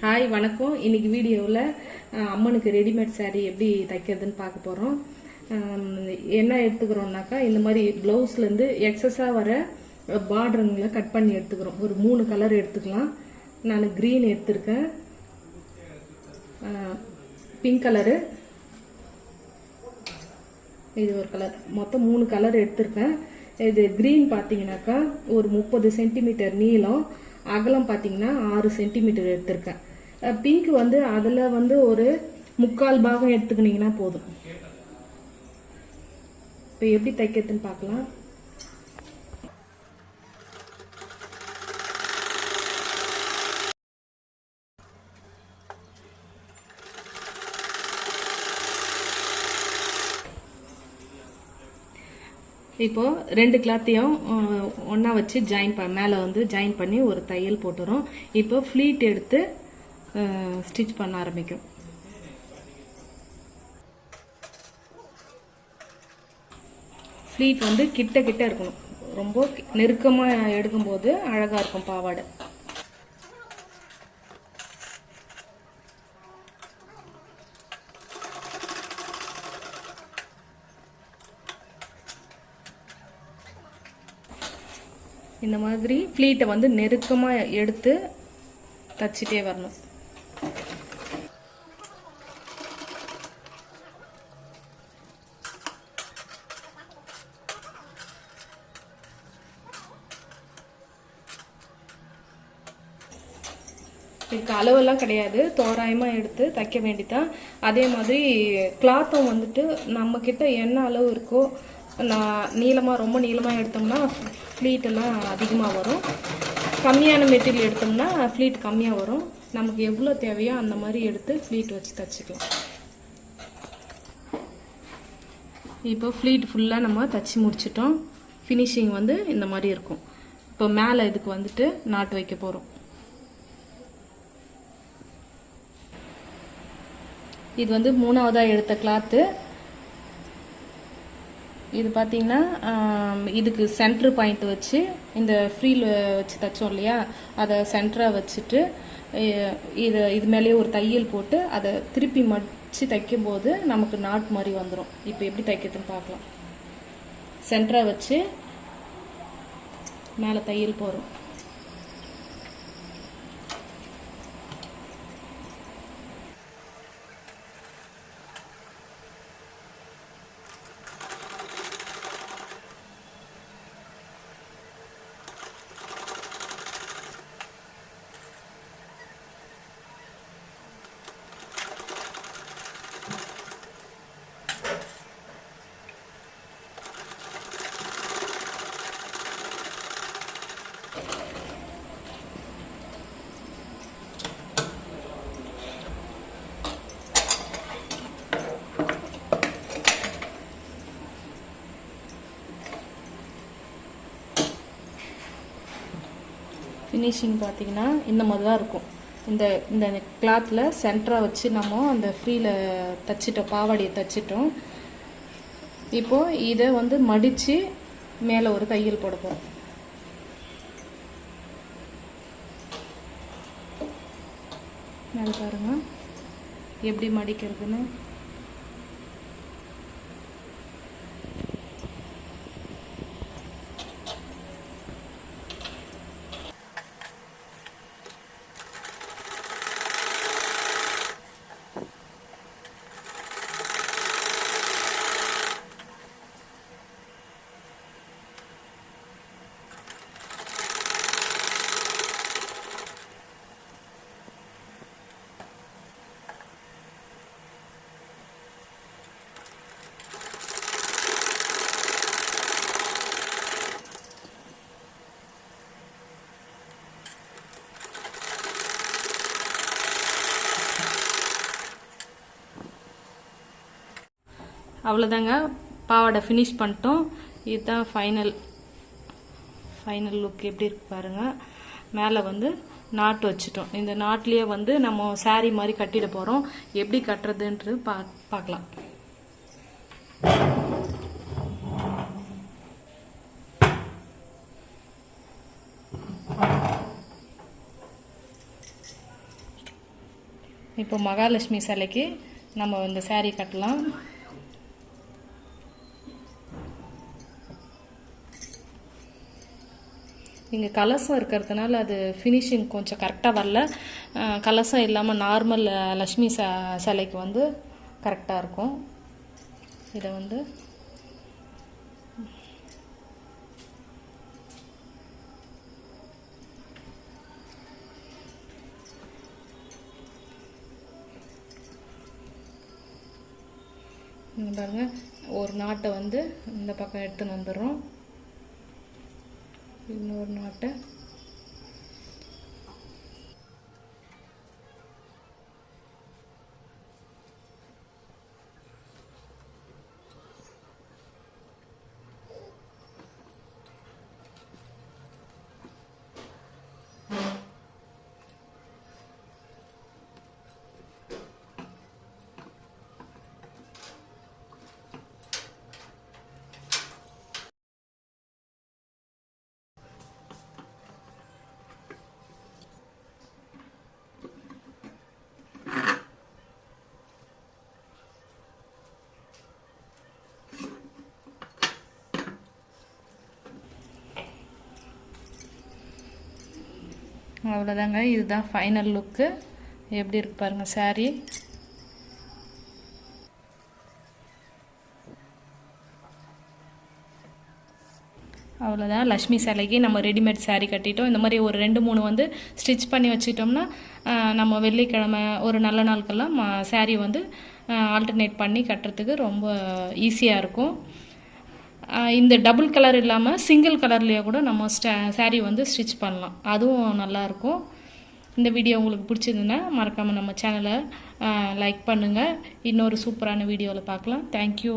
Hi வணக்கம். இன்னைக்கு வீடியோவில் அம்மனுக்கு ரெடிமேட் saree எப்படி தைக்கிறதுன்னு பார்க்க போகிறோம். என்ன எடுத்துக்கிறோம்னாக்கா இந்த மாதிரி ப்ளவுஸ்லேருந்து எக்ஸஸாக வர பார்டருங்களை கட் பண்ணி எடுத்துக்கிறோம். ஒரு 3 கலர் எடுத்துக்கலாம். நான் க்ரீன் எடுத்திருக்கேன், பிங்க் கலரு, இது ஒரு கலர், மொத்தம் 3 கலர் எடுத்திருக்கேன். இது க்ரீன் பார்த்தீங்கன்னாக்கா ஒரு 30 சென்டிமீட்டர் நீளம், அகலம் பார்த்தீங்கன்னா 6 சென்டிமீட்டர் எடுத்திருக்கேன். பிங்க் வந்து அதில் வந்து ஒரு 3/4 பாகம் எடுத்துக்கினீங்கன்னா போதும். இப்போ எப்படி தைக்கிறதுன்னு பார்க்கலாம். இப்போ 2 கிளாத்தையும் ஒன்றா வச்சு மேலே வந்து ஜாயின் பண்ணி ஒரு தையல் போட்டுரும். இப்போ ஃப்ளீட் எடுத்து ஸ்டிச் பண்ண ஆரம்பிக்கும். ஃப்ளீட் வந்து கிட்ட கிட்ட இருக்கணும், ரொம்ப நெருக்கமாக எடுக்கும்போது அழகாக இருக்கும் பாவாடை. இந்த மாதிரி ஃப்ளீட்டை வந்து நெருக்கமாக எடுத்து தச்சிட்டே வரணும். இதுக்கு அளவெல்லாம் கிடையாது, தோராயமாக எடுத்து தைக்க வேண்டிதான். அதே மாதிரி கிளாத்தும் வந்துட்டு நம்மக்கிட்ட என்ன அளவு இருக்கோ, ரொம்ப நீளமாக எடுத்தோம்னா ஃப்ளீட் எல்லாம் அதிகமாக வரும், கம்மியான மெட்டீரியல் எடுத்தோம்னா ஃப்ளீட் கம்மியாக வரும். நமக்கு எவ்வளோ தேவையோ அந்த மாதிரி எடுத்து ஃப்ளீட் வச்சு தைச்சிக்கலாம். இப்போ ஃப்ளீட் ஃபுல்லாக நம்ம தைச்சி முடிச்சிட்டோம். ஃபினிஷிங் வந்து இந்த மாதிரி இருக்கும். இப்போ மேலே இதுக்கு வந்துட்டு நாட்டு வைக்க போகிறோம். இது வந்து 3ஆவதாக எடுத்த கிளாத்து. இது பார்த்தீங்கன்னா இதுக்கு சென்ட்ரு பாயிண்ட் வச்சு இந்த ஃப்ரீல் வச்சு தைச்சோம் இல்லையா, அதை சென்டராக வச்சுட்டு இது மேலேயே ஒரு தையல் போட்டு அதை திருப்பி மடித்து தைக்கும்போது நமக்கு நாட் மாதிரி வந்துடும். இப்போ எப்படி தைக்கிறதுன்னு பார்க்கலாம். சென்டராக வச்சு மேலே தையல் போகிறோம். ஃபினிஷிங் பார்த்தீங்கன்னா இந்த மாதிரி தான் இருக்கும். இந்த கிளாத்தில் சென்டராக வச்சு நம்ம அந்த ஃப்ரீல தைச்சிட்டோம், பாவாடையை தைச்சிட்டோம். இப்போது இதை வந்து மடித்து மேலே ஒரு தையல் போட போகிறோம். மேலே பாருங்கள் எப்படி மடிக்கிறதுன்னு. அவ்வளோதாங்க, பாவாடை ஃபினிஷ் பண்ணிட்டோம். இதுதான் ஃபைனல் லுக். எப்படி இருக்கு பாருங்கள். மேலே வந்து நாட்டு வச்சுட்டோம். இந்த நாட்லேயே வந்து நம்ம saree மாதிரி கட்டிட போகிறோம். எப்படி கட்டுறதுன்றது பார்க்கலாம். இப்போ மகாலட்சுமி சிலைக்கு நம்ம இந்த saree கட்டலாம். இங்கே கலசம் இருக்கிறதுனால அது ஃபினிஷிங் கொஞ்சம் கரெக்டாக வரல. கலசம் இல்லாமல் நார்மல் லக்ஷ்மி சிலைக்கு வந்து கரெக்டாக இருக்கும். இதை வந்து பாருங்க, ஒரு நாட்டை வந்து இந்த பக்கம் எடுத்துன்னு வந்துடுறோம். இன்னொரு நாட்டை அவ்வளோதாங்க. இதுதான் ஃபைனல் லுக்கு. எப்படி இருக்கு பாருங்க saree. அவ்வளோதான், லக்ஷ்மி சிலைக்கு நம்ம ரெடிமேட் saree கட்டிட்டோம். இந்த மாதிரி ஒரு 2-3 வந்து ஸ்டிச் பண்ணி வச்சுட்டோம்னா நம்ம வெள்ளிக்கிழமை ஒரு நல்ல நாட்கள்லாம் saree வந்து ஆல்டர்னேட் பண்ணி கட்டுறதுக்கு ரொம்ப ஈஸியாக இருக்கும். இந்த டபுள் கலர் இல்லாமல் சிங்கிள் கலர்லேயே கூட நம்ம saree வந்து ஸ்டிச் பண்ணலாம். அதுவும் நல்லாயிருக்கும். இந்த வீடியோ உங்களுக்கு பிடிச்சிருந்துன்னா மறக்காமல் நம்ம சேனலை லைக் பண்ணுங்கள். இன்னொரு சூப்பரான வீடியோவில் பார்க்கலாம். தேங்க்யூ.